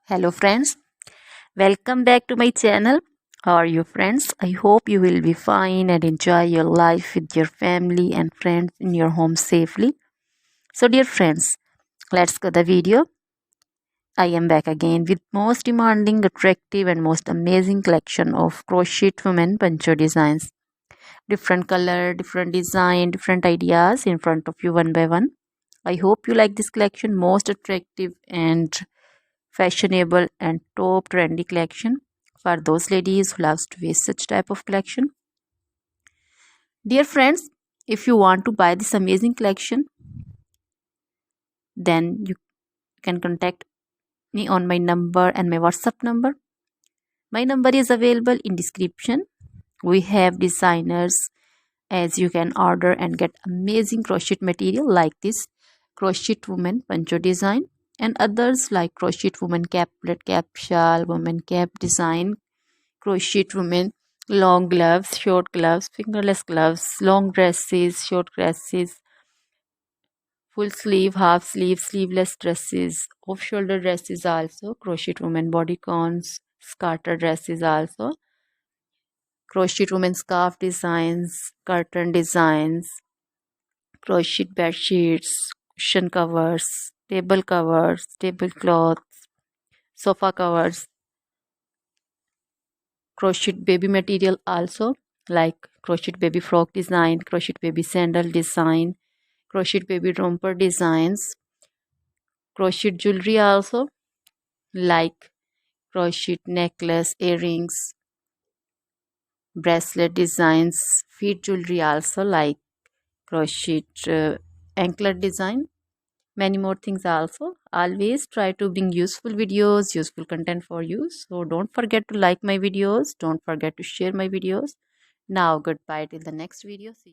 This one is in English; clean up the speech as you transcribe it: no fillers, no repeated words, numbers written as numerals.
Hello friends, welcome back to my channel. How are you friends? I hope you will be fine and enjoy your life with your family and friends in your home safely. So dear friends, let's go the video. I am back again with most demanding, attractive and most amazing collection of crochet women poncho designs. Different color, different design, different ideas in front of you one by one. I hope you like this collection, most attractive and fashionable and top trendy collection for those ladies who loves to wear such type of collection. Dear friends, if you want to buy this amazing collection, then you can contact me on my number and my WhatsApp number. My number is available in description. We have designers as you can order and get amazing crochet material like this crochet woman poncho design and others like crochet woman caplet, cap shawl, woman cap design, crochet women long gloves, short gloves, fingerless gloves, long dresses, short dresses, full sleeve, half sleeve, sleeveless dresses, off shoulder dresses, also crochet women bodycons, scarter dresses, also crochet women scarf designs, curtain designs, crochet bed sheets, cushion covers, tablecloths, sofa covers, crochet baby material also like crochet baby frock design, crochet baby sandal design, crochet baby romper designs, crochet jewelry also like crochet necklace, earrings, bracelet designs, feet jewelry also like crochet anklet design, many more things also. Always try to bring useful videos, useful content for you, so don't forget to like my videos, don't forget to share my videos. Now goodbye till the next video. See you.